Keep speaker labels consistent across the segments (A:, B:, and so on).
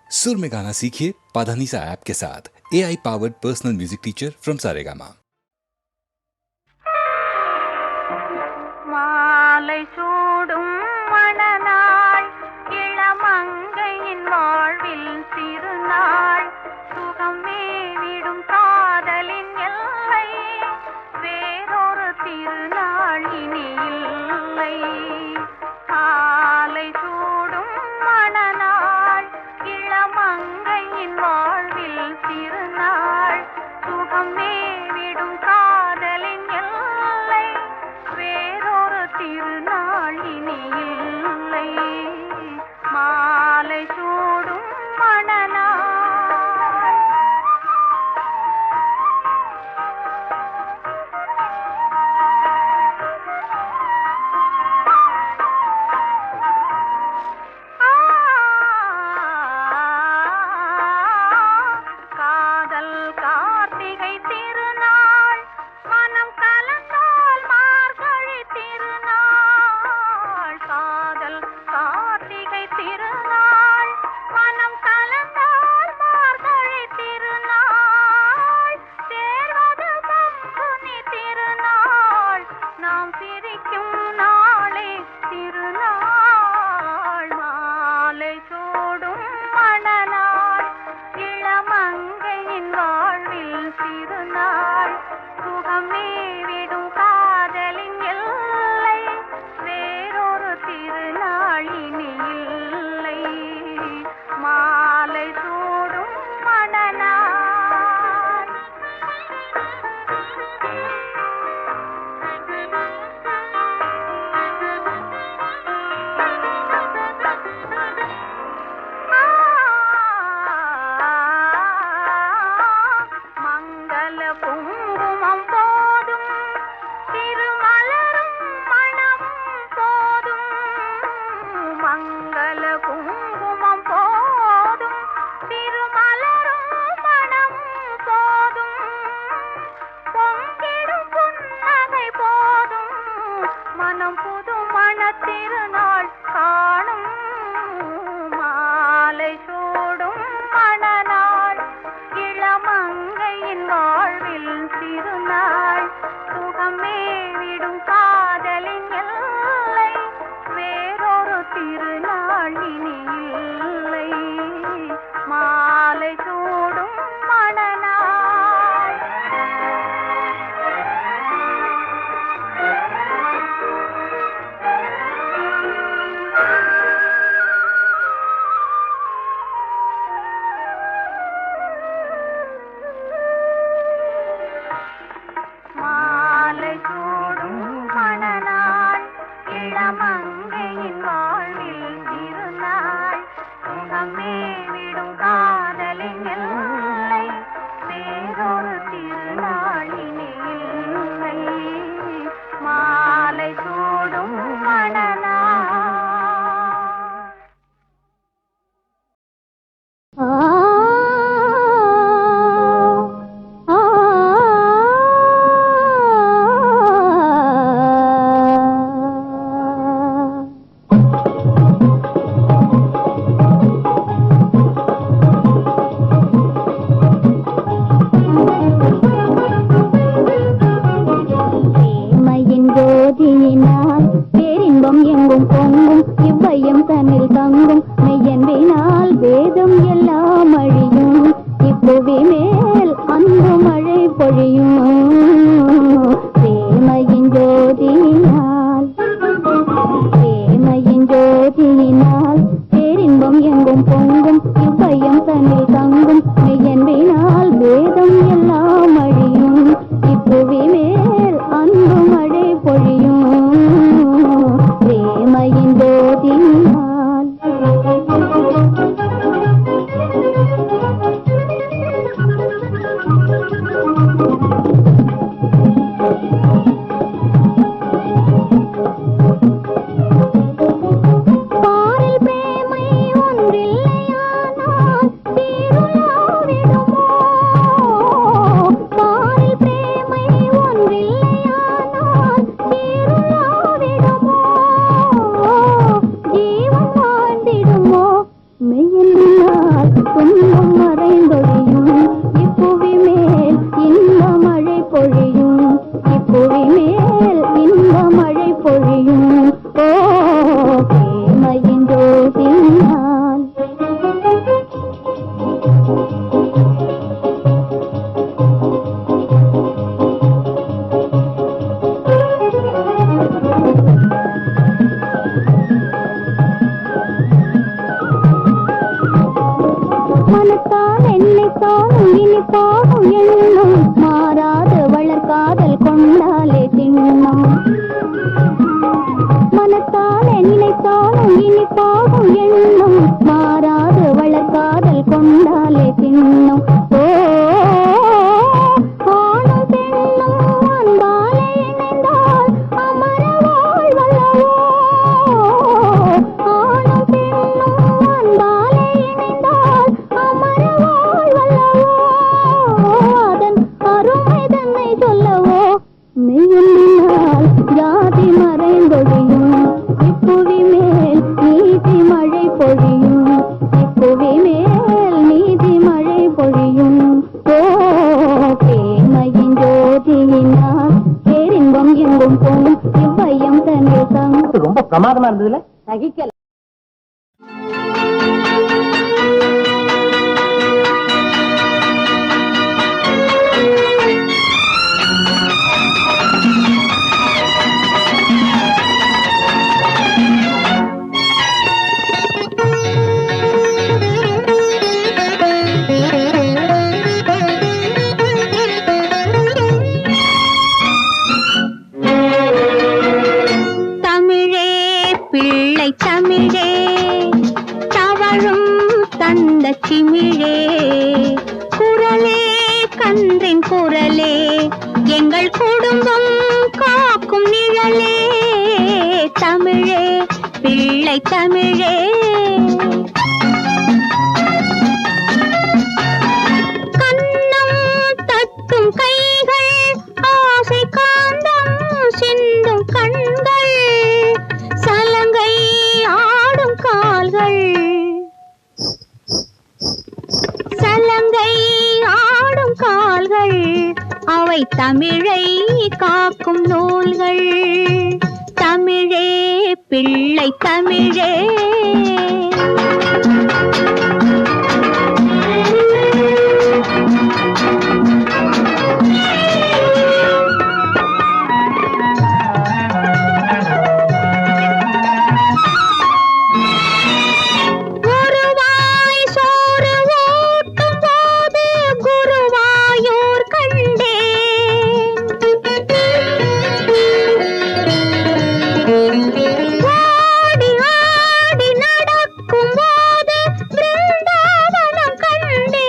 A: सुर में गाना सीखिए पाधानीसा ऐप के साथ। AI powered personal music teacher from Saregama.
B: மாலை சூடும் மணநாள் இளமங்கையின் வாழ்வில் திருநாள் சுகம் மேவிடும் காதலின் எல்லை வேறொரு திருநாள் இனி இல்லை. மாலை சூடும் மணநாள் இளமங்கையின் வாழ்வில் திருநாள் சுகம் மேவிடும் காதலின் எல்லை வேறொரு திருநாள் இனி இல்லை. மாலை சூடும் மணநாள் காதல் கார்த்திகை திருநாள் மனம் கலந்தால் மார்கழி திருநாள். காதல் கார்த்திகை திருநாள் மனம் கலந்தால் மார்கழி திருநாள். சேர்வது பங்குனி திருநாள் நாம் பிரிக்கும் நாளே திருநாள். மாலை சூடும் மணநாள் இளமங்கையின் வாழ்வில் திருநாள் சுகம் மேவிடும் காதலின் எல்லை வேறொரு திருநாள் இனி இல்லை. மாலை சூடும் மணநாள் மங்கள குங்குமம் போதும் திருமலரும் மணம் போதும். மங்கள குங்குமம் போதும் திருமலரும் மணம் போதும். பொங்கிடும் புன்னகை போதும் மனம் புது மணத்திருநாள் காணும். மாலை சூடும் மணநாள் இளமங்கையின் வாழ்வில் திருநாள் சுகம் மேவிடும் காதலின் எல்லை வேறொரு திருநாள் இனி இல்லை. மாலை சூடும் மணநாள் மாலை சூடும் மணநாள் இளமங்கையின் வாழ்வில் திருநாள் சுகம் மேவிடும் காதலின் எல்லை வேறொரு திருநாள் இனி இல்லை. மாலை சூடும் மணநாள் பிரேமையின் ஜோதியினால் பேரின்பம் எங்கும் பொங்கும் இவ்வையம் தன்னில் தங்கும் மெய்யன்பினால் வேதம் எல்லாம் அழியும் இப்புவி மேல் அன்பு மழை பொழியும். பிரேமையின் ஜோதியினால் பிரேமையின் ஜோதியினால் பேரின்பம் எங்கும் பொங்கும் இவ்வையம் தன்னில் தங்கும் மெய்யன்பினால் வேதம் எல்லாம் அழியும் இப்புவி மேல் அன்பு மழை பொழியும். பிரேமையின் ஜோதியினால் பாரில் பிரேமை ஒன்றில்லையானால் தீர துன்பம் மறைந்தொழியும் இப்புவி மேல் இன்ப மழை பொழியும் இப்புவி மேல் இன்ப மழை பொழியும் ஓ பிரேமையின் ஜோதியினால் மனத்தால் என்னை தானும் இனிப்பாகும் எண்ணம் மாறாது வளர்காதல் கொண்டாலே திண்ணம் மனத்தால் என்னை தானும் இனிப்பாகும் எண்ணம் மாறாது வளர்காதல் கொண்டாலே திண்ணம் ஓ ஆணும் பெண்ணும் அன்பாலே இணைந்தால் அமர வாழ்வல்லவோ ஆணும் பெண்ணும் அன்பாலே இணைந்தால் அமர வாழ்வல்லவோ அதன் அருமை தன்னை சொல்லவோ மெய்யென்னால் ஜாதி மறைந்தொழியும் இப்புவி மேல் நீதி மழை பொழியும் இப்புவி மேல் நீதி மழை பொழியும் ஓ பிரேமையின் ஜோதியினால் பேரின்பம் எங்கும் போகும் இவ்வையம் தன்னில் தங்கும்
C: ரொம்ப பிரமாதமா இருந்ததுல
B: சகிக்கல
D: தமிழே பிள்ளை தமிழே தவழும் தந்த சிமிழே குரலே கன்றின் குரலே எங்கள் குடும்பம் காக்கும் நிழலே தமிழே பிள்ளை தமிழே கன்னம் தட்டும் கைகள் ஆசை காந்தம் சிந்தும் கண்கள் சலங்கை ஆடும் கால்கள் சலங்கை ஆடும் கால்கள் அவை தமிழை காக்கும் நூல்கள் தமிழே பிள்ளை தமிழே குருவாய் சோறு ஊட்டும் போது குருவாயூர் கண்டேன் ஆடி ஆடி நடக்கும் போது பிருந்தாவனம் கண்டேன்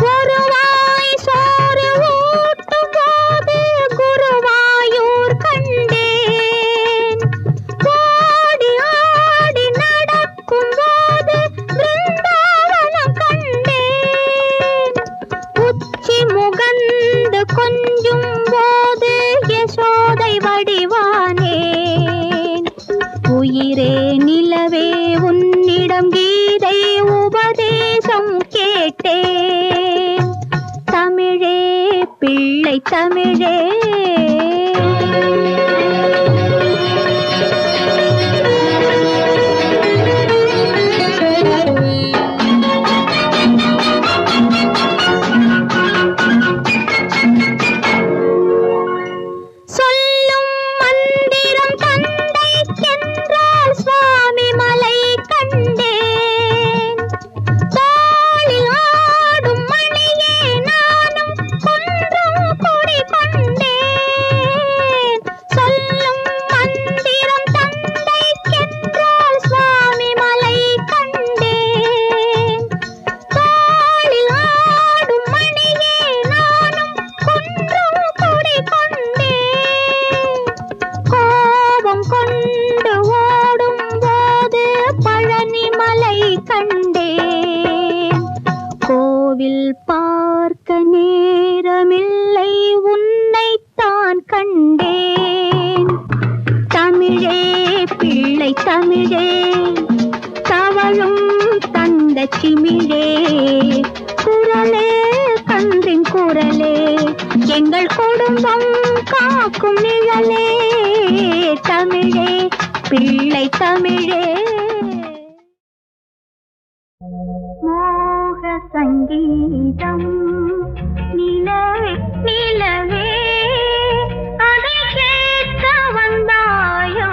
D: குருவாய் சோறு ஊட்டும் போது குருவாயூர் கண்டேன் ஆடி ஆடி நடக்கும் போது பிருந்தாவனம் கண்டேன் உச்சி முகந்து கொஞ்சும் போது யசோதை வடிவானேன் உயிரே நிலவே உன்னிடம் கீதை உபதேசம் கேட்டேன் தமிழே பிள்ளை தமிழே சொல்லும் மந்திரம் தந்தைக்கென்றால் சுவாமி மலை கண்டேன் தாளில் ஆடும் மணியே நானும் குன்றம் குடி கொண்டேன் சொல்லும் மந்திரம் தந்தைக்கென்றால் சுவாமி மலை கண்டேன் தாளில் ஆடும் மணியே நானும் குன்றம் குடி கொண்டேன் கோபம் கொண்டு ஓடும் போது பழனி மலை கண்டேன் கோவில் பார்க்க நேரமில்லை உன்னைத்தான் கண்டேன் தமிழே பிள்ளை தமிழே தவழும் தந்த சிமிழே குரலே கன்றின் குரலே எங்கள் குடும்பம் காக்கும் நிழலே தமிழே பிள்ளை தமிழே மோக சங்கீதம் நிலவே நிலவே அதை கேட்க வந்தாயோ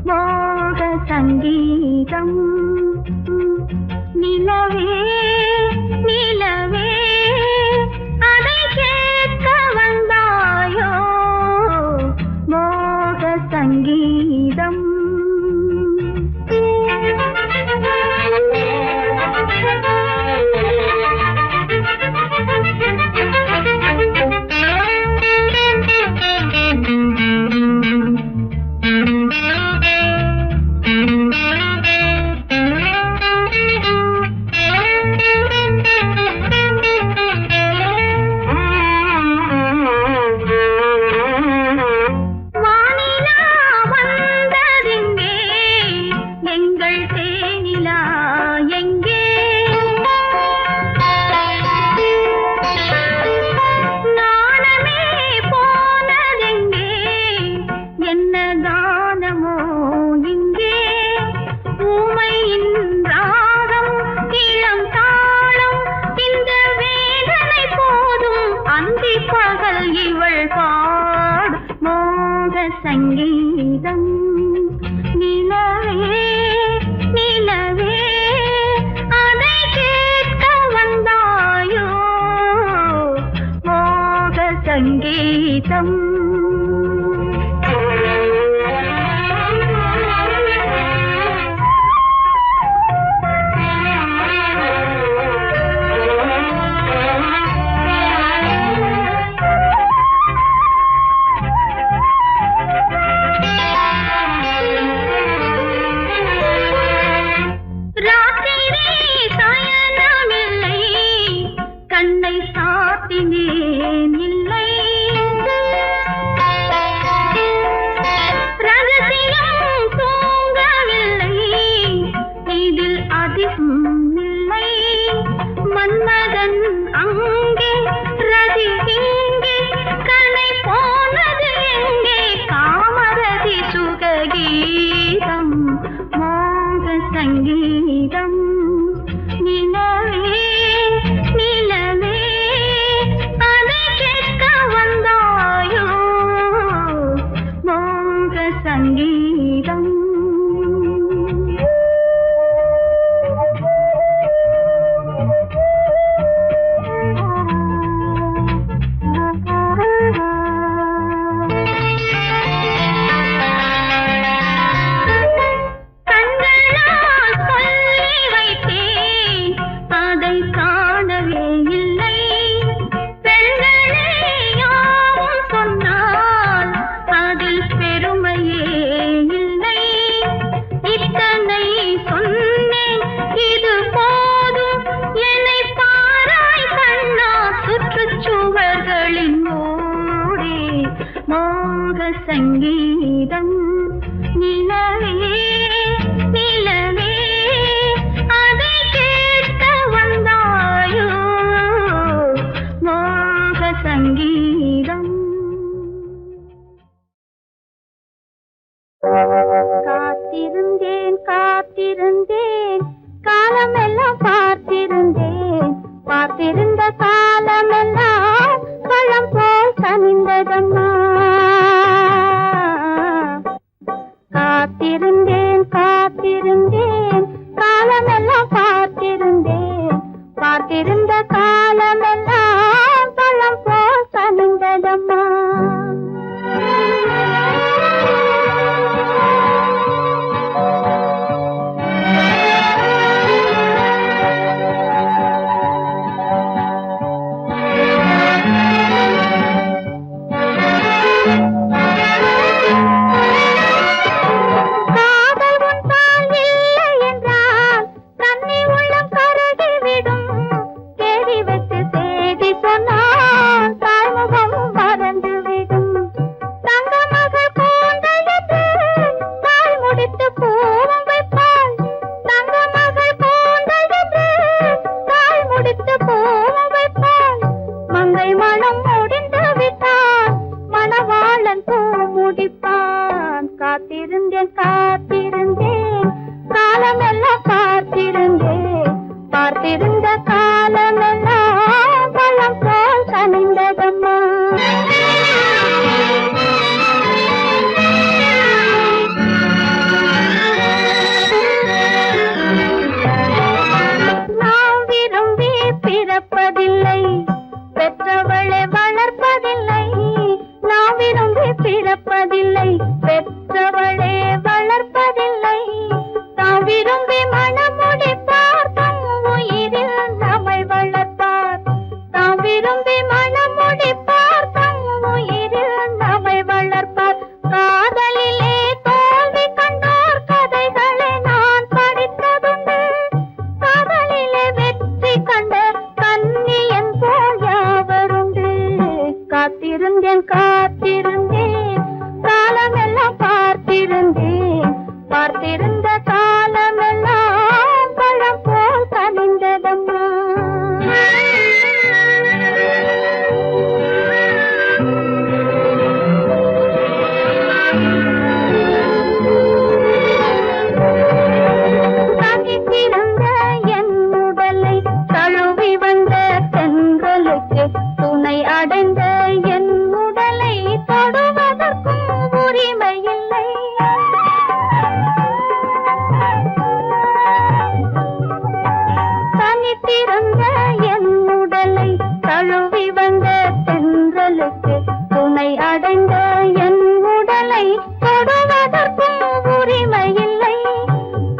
D: மோக சங்கீதம் நிலவே நிலவே அதை கேட்க வந்தாயோ மோக சங்கீதம் சங்கீதம் நிலவே நிலவே அதை கேட்க வந்தாயோ மோக சங்கீதம் மன்மதன் அங்கே ரதி இங்கே கனை போனது எங்கே காமரதி சுககீதம் மோக சங்கீதம் நிலவே நிலவே அதை கேட்க வந்தாயோ மோக சங்கீதம் மோக சங்கீதம் நிலவே நிலவே அதை கேட்க வந்தாயோ மோக சங்கீதம் காத்திருந்தேன் காத்திருந்தேன் காலமெல்லாம் பார்த்திருந்தேன் பார்த்திருந்த காலமெல்லாம் பழம் போல் கனிந்ததம்மா காத்திருந்தேன் காத்திருந்தேன் காலமெல்லாம் பார்த்திருந்தேன் பார்த்திருந்த காலமெல்லாம் பழம் போல் கனிந்ததம்மா காத்திருந்தேன் காத்திருந்தேன் காலமெல்லாம் பார்த்திருந்தேன் பார்த்திருந்த காலமெல்லாம் பழம் போல் கனிந்ததம்மா நான் விரும்பி பிறப்பதில்லை பெற்றவளை வளர்ப்பதில்லை நான் விரும்பி பிறப்பதில்லை பெற்றவளே வளர்ப்பதில்லை தான் விரும்பி மனமுடிப்பார் தம் உயிரில் நம்மை வளர்ப்பார் தான் விரும்பி மனமுடிப்பார் தம் உயிரில் நம்மை வளர்ப்பார் காதலிலே தோல்வி கண்டோர் கதைகளை நான் படித்ததுண்டு காதலிலே வெற்றி கண்ட கன்னியன் போல் யாவருண்டு காத்திருந்தேன் காத்திருந்தேன் காலமெல்லாம் பார்த்திருந்தேன் பார்த்திருந்த காலமெல்லாம் பழம் போல் கனிந்ததம்மா தனித்திருந்த என் உடலை தழுவி வந்த தென்றலுக்கு துணை அடைந்த என் உடலை தொடுவதற்கும் உரிமையில்லை தனித்திருந்த என் உடலை தழுவி வந்த தென்றலுக்கு துணை அடைந்த என் உடலை தொடுவதற்கும் உரிமையில்லை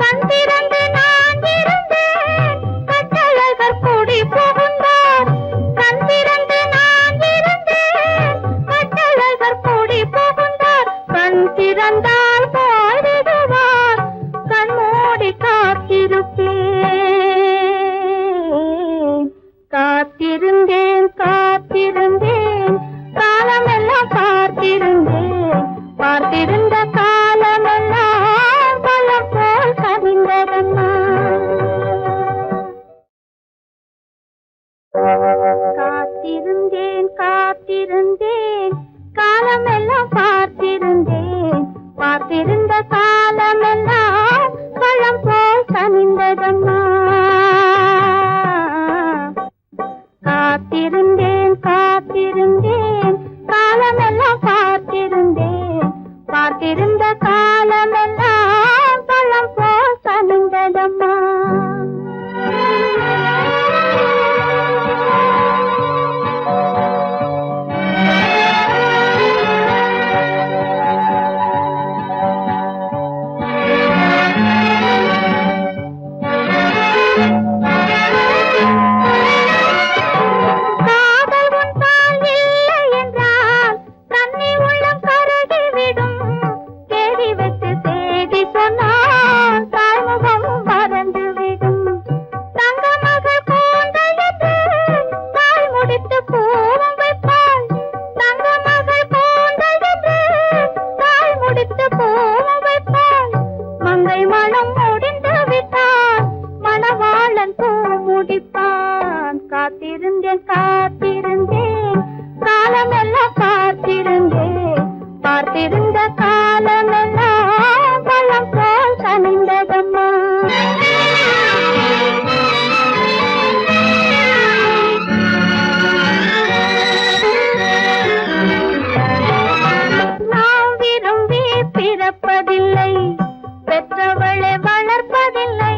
D: கண் திறந்து நான் இருந்தேன் கட்டழகர் கூடி புகுந்தார் கண் திறந்து நான் இருந்தேன் கட்டழகர் கூடி புகுந்தார் கண் திறந்தால் பாடிடுவார் கண் மூடி காத்திருப்பேன் காத்திருந்தேன் காத்திருந்தேன் காலமெல்லாம் பார்த்திருந்தேன் பார்த்திருந்த காலமெல்லாம் பழம் போல் கனிந்ததம்மா காத்திருந்தேன் காத்திருந்தேன் காலமெல்லாம் பார்த்திருந்தேன் பார்த்திருந்த காலமெல்லாம் பழம் போல் கனிந்ததம்மா காத்திருந்தேன் காத்திருந்தேன் காலமெல்லாம் பார்த்திருந்தேன் பார்த்திருந்த காலமெல்லாம் பழம் போல் கனிந்ததம்மா காதல் உன்பால் இல்லை என்றால் தன்னை உள்ளம் கருகிவிடும் தேடி வைத்து செய்தி சொன்னால் தாய்முகம் மறந்துவிடும் தங்க மகள் கூந்தலிட்டு தாய் முடித்து பூவும் வைப்பாள் தங்க மகள் கூந்தலிட்டு தாய் முடித்து பூவும் வைப்பாள் மங்கை மனம் முடிந்து விட்டால் மணவாளன் பூ முடிப்பான் காத்திருந்தேன் காத்திருந்தேன் காலமெல்லாம் பார்த்திருந்தேன் பார்த்திருந்த காலமெல்லாம் பழம் போல் கனிந்ததம்மா நான் விரும்பி பிறப்பதில்லை பெற்றவளை வளர்ப்பதில்லை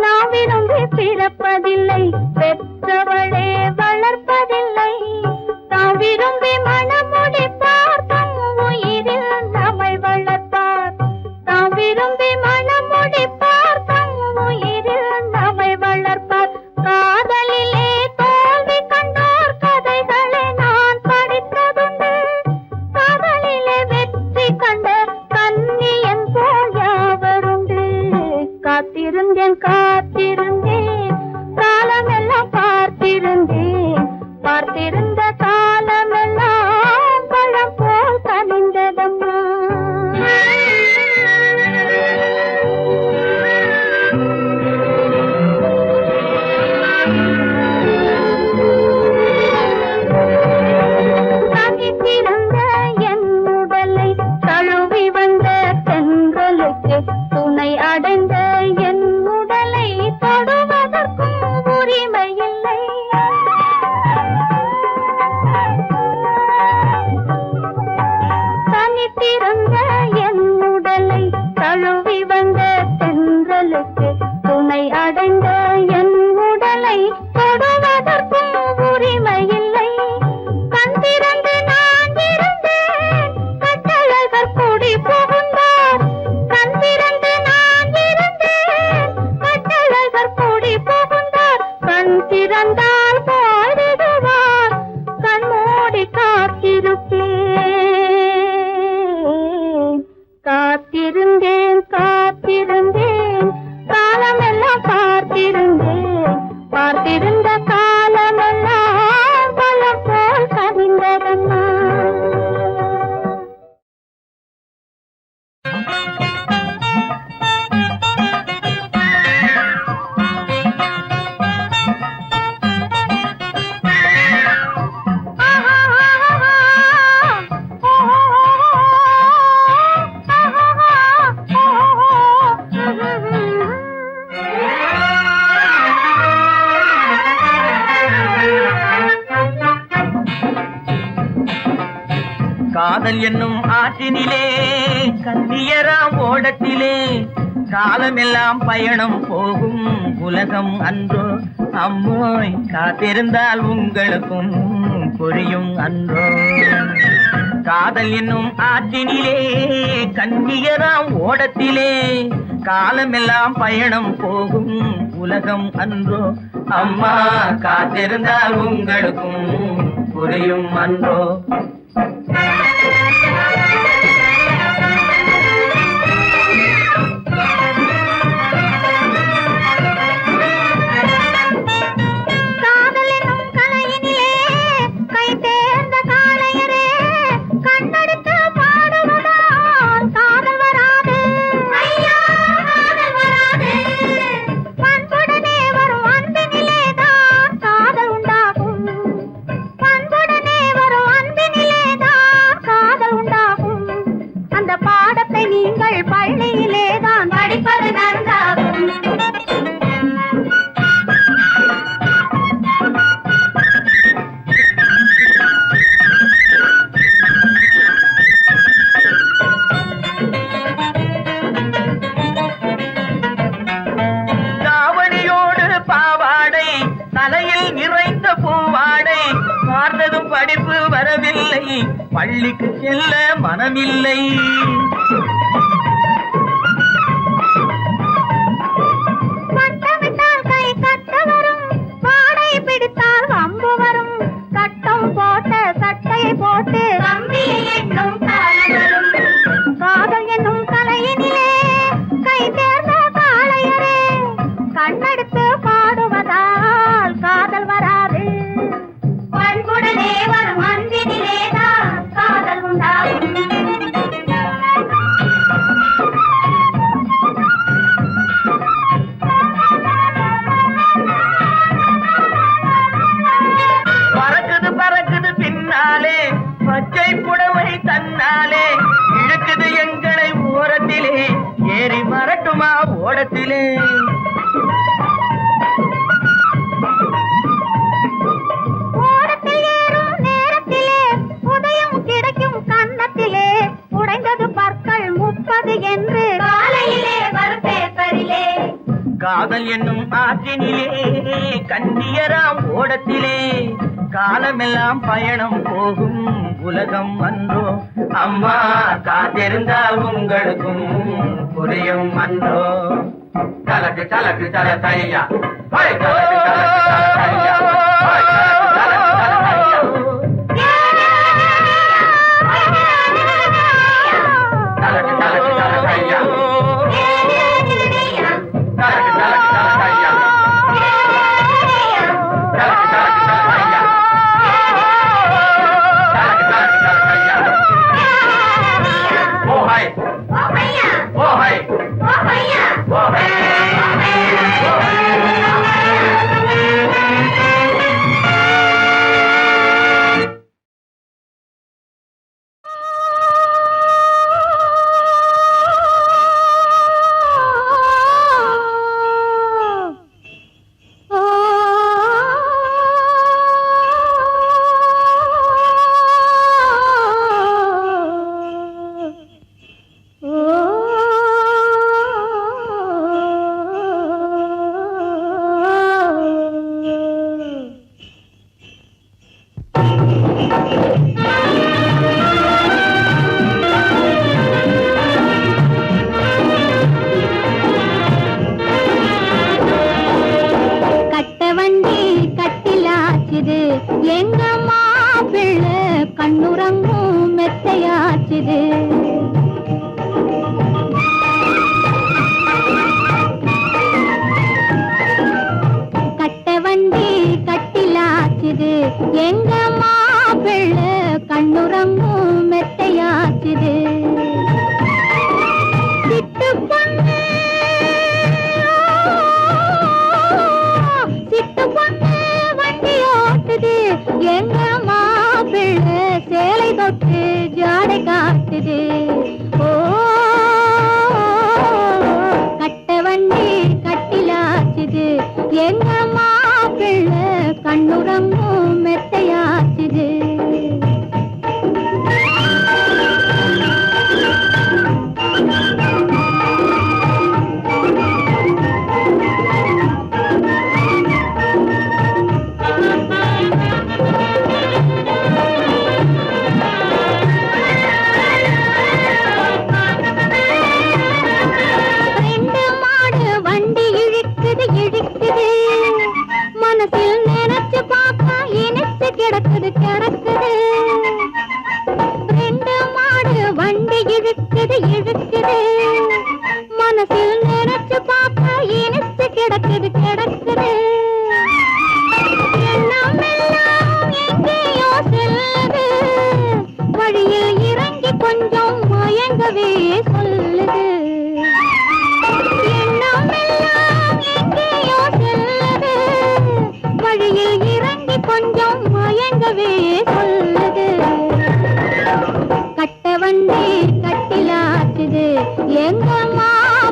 D: நான் விரும்பி பிறப்பதில்லை பெற்றவளே வளர்ப்பதில்லை தான் விரும்பி மனமுடிப்பார் தம் உயிரில் நம்மை வளர்ப்பார் தான் விரும்பி மனமுடிப்பார் தம் உயிரில் நம்மை வளர்ப்பார் காதலிலே தோல்வி கண்டோர் கதைகளை நான் படித்ததுண்டு காதலிலே வெற்றி கண்ட கன்னியன்
C: காதல் என்னும் ஆற்றினிலே கண்ணியராம் ஓடத்திலே காலமெல்லாம் பயணம் போகும் உலகம் அன்றோ அம்மோய் காத்திருந்தால் உங்களுக்கும் புரியும் அன்றோ காதல் என்னும் ஆற்றினிலே கண்ணியராம் ஓடத்திலே காலமெல்லாம் பயணம் போகும் உலகம் அன்றோ அம்மா காத்திருந்தால் உங்களுக்கும் புரியும் அன்றோ படிப்பு வரவில்லை பள்ளிக்கு செல்ல மனமில்லை
B: பட்டமிட்டால் கை கட்ட வரும் பாடை பிடித்தால் வம்பு வரும் சட்டம் போட்ட சட்டையை போட்டு காதல் என்னும் கலையினிலே கை தேர்ந்த காளையரே கண்ணெடுத்து பாடுவதால் காதல் வராது பண்புடனே வரும் அன்பினிலேதான் காதல் உண்டாகும்
C: பறக்குது பறக்குது பின்னாலே பச்சை புடவை தன்னாலே இழுக்குது எங்களை ஓரத்திலே ஏறி வரட்டுமா ஓடத்திலே
B: என்று காலையிலே வருபேப்பரிலே
C: காதல் என்னும் ஆற்றினிலே கண்ணியராம் ஓடத்திலே காலமெல்லாம் பயணம் போகும் உலகம் அன்றோ அம்மா காத்திருந்தால் உங்களுக்கும் புரியும் அன்றோ தலக்கு தலக்கு தல தையா தலக்கு தலக்கு தல தையா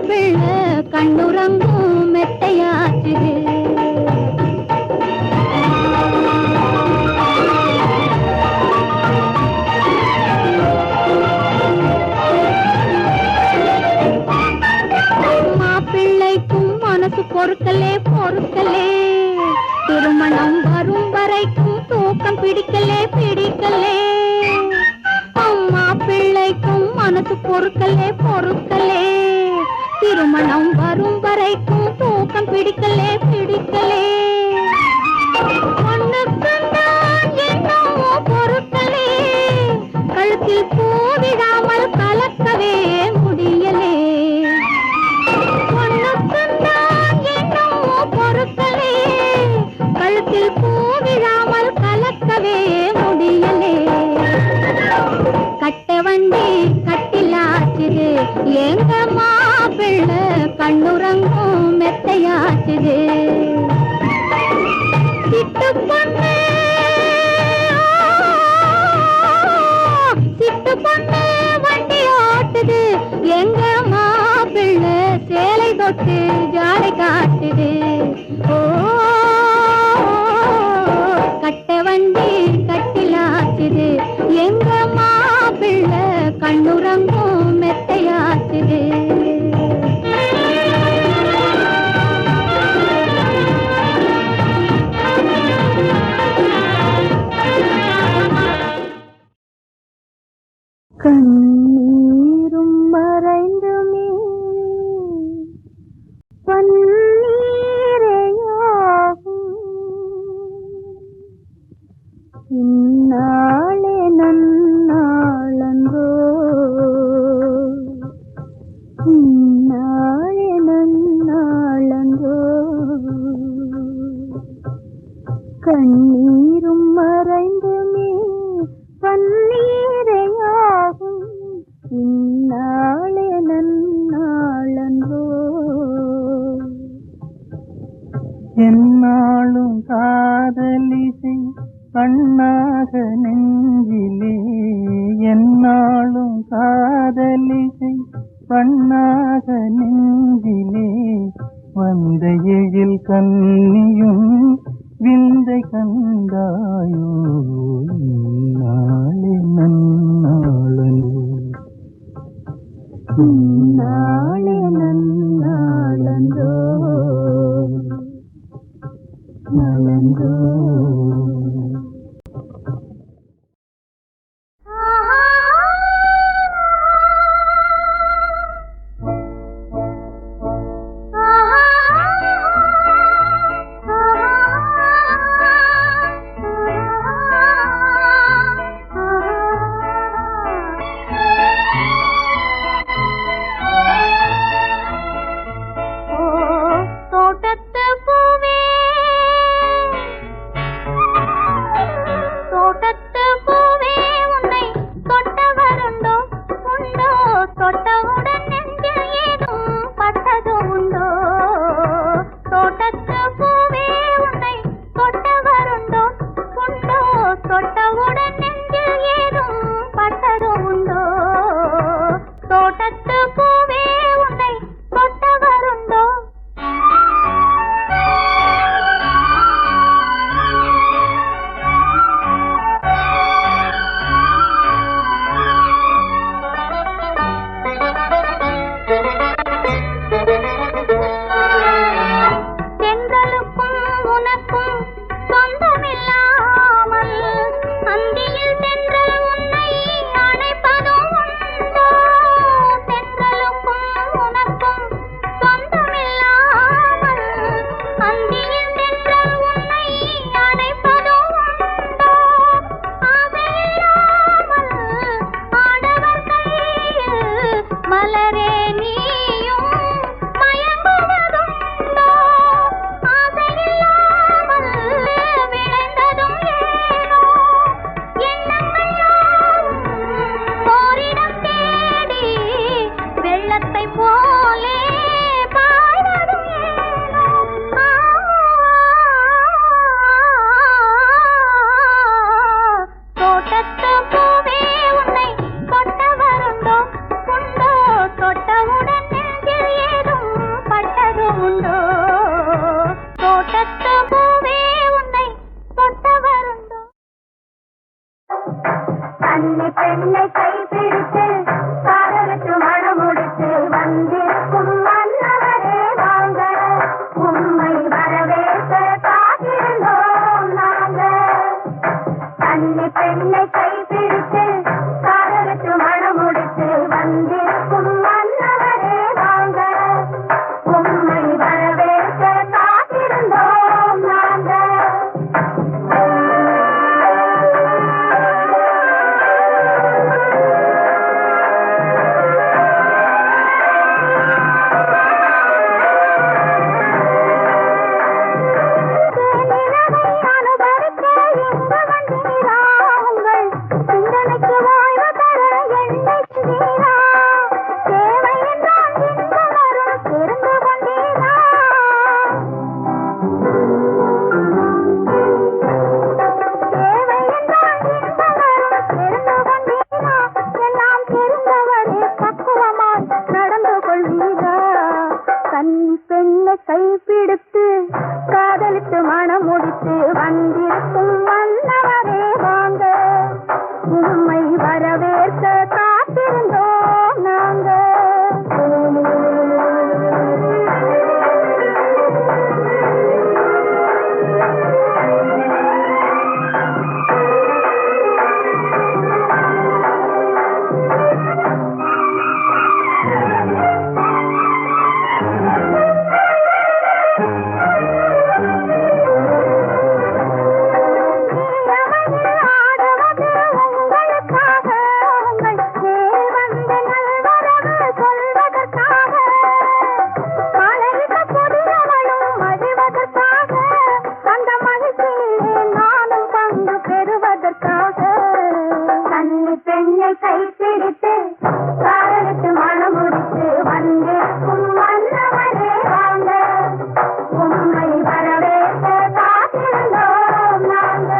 D: மாப்பிள்ளை கண்ணுறங்கும் மெத்தையாச்சுது. மாப்பிள்ளைக்கும் மனசு பொறுக்கலே பொறுக்கலே, திருமணம் வரும் வரைக்கும் தூக்கம் பிடிக்கலே பிடிக்கலே. மாப்பிள்ளைக்கும் மனசு பொறுக்கலே பொறுக்கலே, திருமணம் வரும் வரைக்கும் தூக்கம் பிடிக்கலே பிடிக்கலே. பொண்ணுக்குந்தான் என்னவோ பொறுக்கலே, கழுத்தில் பூவிடாமல் கலக்கவே முடியலே. பொண்ணுக்குந்தான் என்னவோ பொறுக்கலே, கழுத்தில் பூவிடாமல் கலக்கவே முடியலே. கட்ட வண்டி கட்டிலாச்சுது, எங்க மாப்பிள்ளை கண்ணுறங்கும் மெத்தையாச்சுது. சிட்டு பொண்ணு சிட்டு பொண்ணு வண்டி ஓட்டுது, எங்க மாப்பிள்ளை சேலை தொட்டு ஜாடை காட்டுது. ஓ கட்ட வண்டி கட்டிலாச்சுது, எங்க மாப்பிள்ளை கண்ணுறங்கும் மெத்தையாச்சுது. கண்ணீரும் மறைந்துமே பன்னீரையாகும், இந்நாளே நன்னாளன்றோ, இந்நாளே நன்னாளன்றோ. கண்ணீரும் மறைந்துமே பன்னீரையாகும், இந்நாளே நன்னாளன்றோ.
C: என்னாலும் காதலிசை கண்ணாக நெஞ்சிலே, என்னாலும் காதலிசை கண்ணாக நெஞ்சிலே. வந்த எழில் கண்ணியும் விந்தை கண்டாயோ, நாளே நன்னாளன்றோ, நாளே நன்னாளன்றோ நலன்றோ.
D: தோட்டத்து பூவே தொட்டவுடன் நெஞ்சில் ஏதோ கன்னி பெண்ணை கைப்பிடித்து காதலித்து மனம் முடித்து வந்திருக்கும் மன்னவரே வாங்க, உண்மை வரவேற்க காத்திருந்தோம் நாங்க. பெண்ணை கைப்பிடித்து காதலித்து மனம் முடித்து வந்திருக்கும் மன்னவரே வாங்க, உண்மை வரவேற்க காத்திருந்தோம் நாங்க.